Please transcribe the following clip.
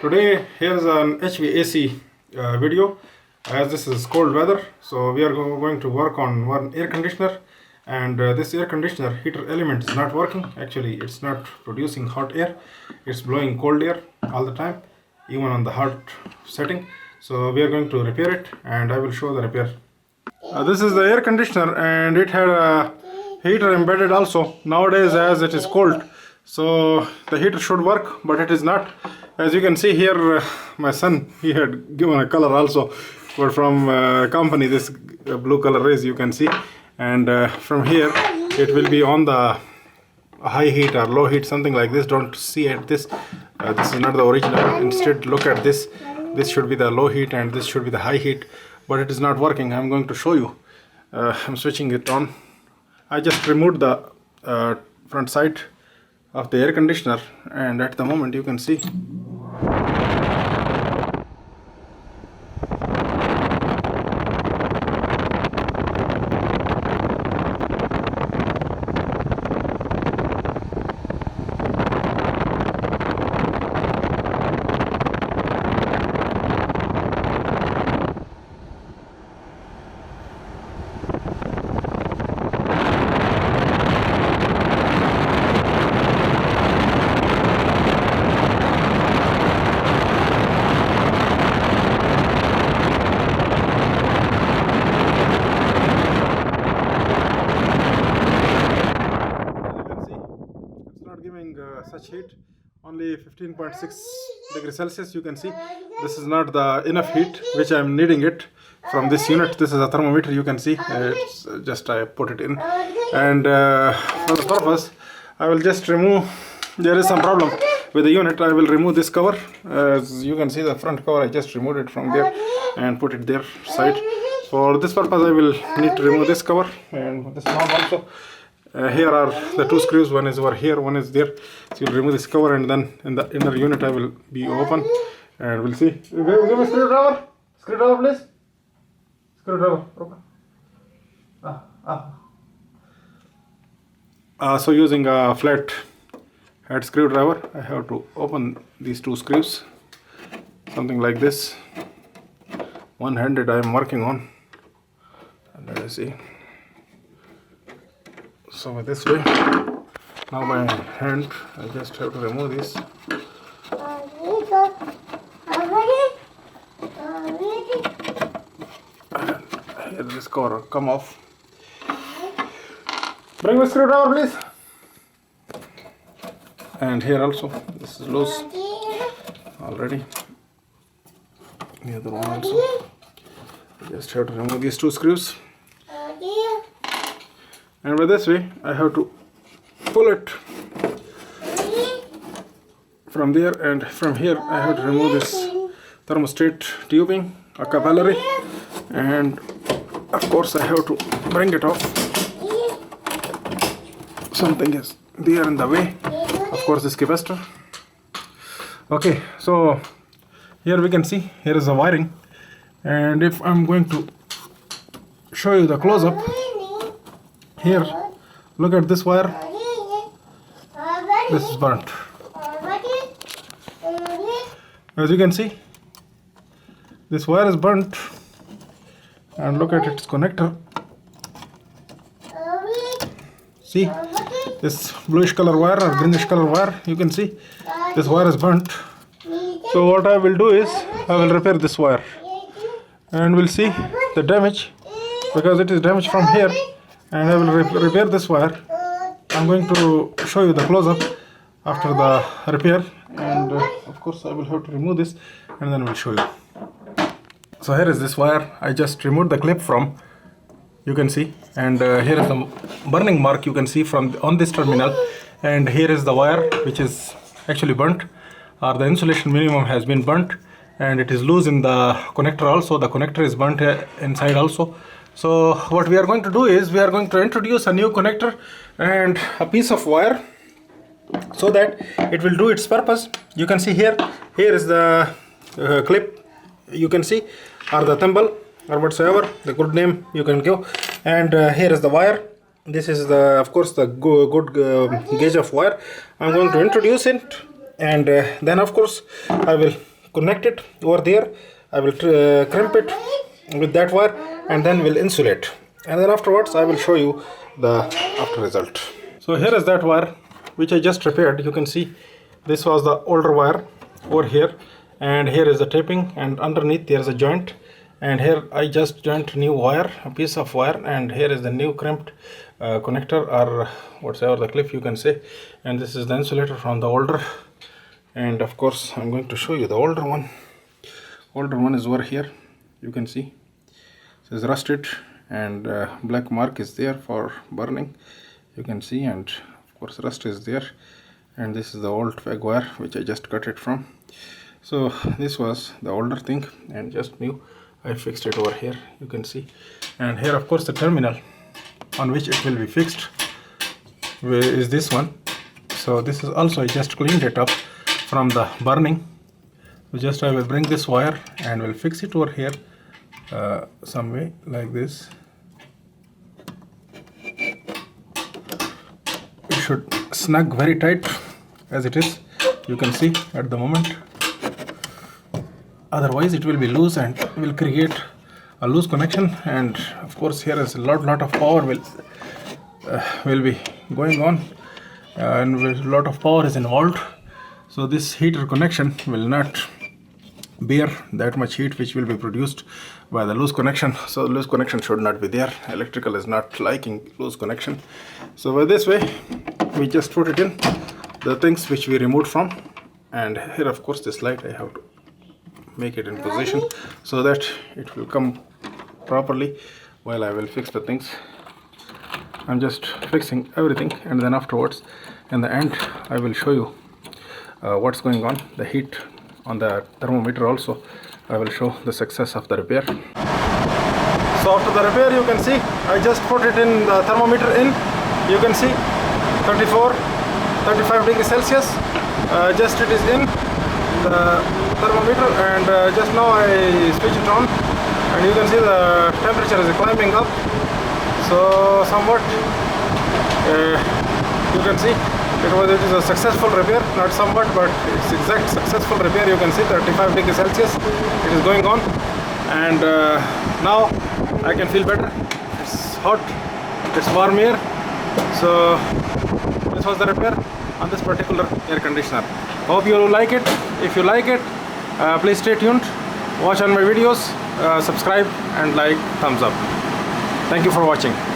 Today here's an HVAC video, as this is cold weather, so we are going to work on one air conditioner, and this air conditioner heater element is not working. Actually, it's not producing hot air, it's blowing cold air all the time, even on the hot setting. So we are going to repair it, and I will show the repair. This is the air conditioner, and it had a heater embedded also. Nowadays, as it is cold, so the heater should work, but it is not. As you can see here, my son, he had given a color also, but from company, this blue color is, you can see, and from here it will be on the high heat or low heat, something like this. Don't see at this, this is not the original. Instead, look at this. This should be the low heat and this should be the high heat, but it is not working. I'm going to show you. I'm switching it on. I just removed the front side of the air conditioner, and at the moment you can see giving such heat, only 15.6 degrees Celsius. You can see this is not the enough heat which I am needing it from this unit. This is a thermometer, you can see, it's just I put it in, and for the purpose I will just remove. There is some problem with the unit. I will remove this cover. As you can see, the front cover, I just removed it from there and put it there side. For this purpose I will need to remove this cover and this knob also. Here are the two screws, one is over here, one is there. So you'll remove this cover, and then in the inner unit I will be open, and we'll see. Give me screwdriver. Screwdriver, please. Screwdriver. So using a flat head screwdriver, I have to open these two screws, something like this. One-handed I am working on, and let us see. So with this way, now by hand, I just have to remove this. And here this cover come off. Bring the screwdriver, please. And here also, this is loose already. The other one also. I just have to remove these two screws. And by this way, I have to pull it from there, and from here I have to remove this thermostat tubing, a capillary, and of course I have to bring it off. Something is there in the way, of course this capacitor. Okay, so here we can see, here is the wiring, and if I'm going to show you the close-up, here, look at this wire. This is burnt. As you can see, this wire is burnt, and look at its connector. See, this bluish color wire or greenish color wire, you can see this wire is burnt. So what I will do is, I will repair this wire, and we'll see the damage, because it is damaged from here. And I will repair this wire. I'm going to show you the close-up after the repair, and of course I will have to remove this, and then we'll show you. So here is this wire. I just removed the clip from, you can see, and here is the burning mark you can see from on this terminal, and here is the wire which is actually burnt, or the insulation minimum has been burnt, and it is loose in the connector also. The connector is burnt inside also. So what we are going to do is, we are going to introduce a new connector and a piece of wire, so that it will do its purpose. You can see here is the clip, you can see, or the thimble, or whatsoever the good name you can give, and here is the wire. This is the, of course, the good gauge of wire. I'm going to introduce it and then of course I will connect it over there. I will crimp it with that wire, and then we'll insulate, and then afterwards I will show you the after result. So here is that wire which I just repaired. You can see this was the older wire over here, and here is the taping, and underneath there is a joint, and here I just joined new wire, a piece of wire, and here is the new crimped connector, or whatever the clip you can say, and this is the insulator from the older. And of course I'm going to show you the older one. Older one is over here. You can see it is rusted, and black mark is there for burning, you can see, and of course rust is there. And this is the old fag wire which I just cut it from. So this was the older thing, and just new I fixed it over here, you can see. And here of course the terminal on which it will be fixed is this one. So this is also, I just cleaned it up from the burning. So just I will bring this wire and will fix it over here some way like this. It should snug very tight as it is, you can see at the moment. Otherwise it will be loose and will create a loose connection, and of course here is a lot of power will be going on, and a lot of power is involved. So this heater connection will not bear that much heat which will be produced by the loose connection. So the loose connection should not be there. Electrical is not liking loose connection. So by this way we just put it in the things which we removed from, and here of course this light I have to make it in position so that it will come properly while I will fix the things. I'm just fixing everything, and then afterwards in the end I will show you what's going on, the heat on the thermometer. Also I will show the success of the repair. So after the repair, you can see I just put it in the thermometer in, you can see 35 degrees Celsius. Just it is in the thermometer, and just now I switch it on, and you can see the temperature is climbing up. So somewhat you can see it is a successful repair, not somewhat, but it's exact successful repair. You can see 35 degrees Celsius it is going on, and now I can feel better. It's hot, it's warm here. So this was the repair on this particular air conditioner. Hope you like it. If you like it, please stay tuned, watch on my videos, subscribe and like, thumbs up. Thank you for watching.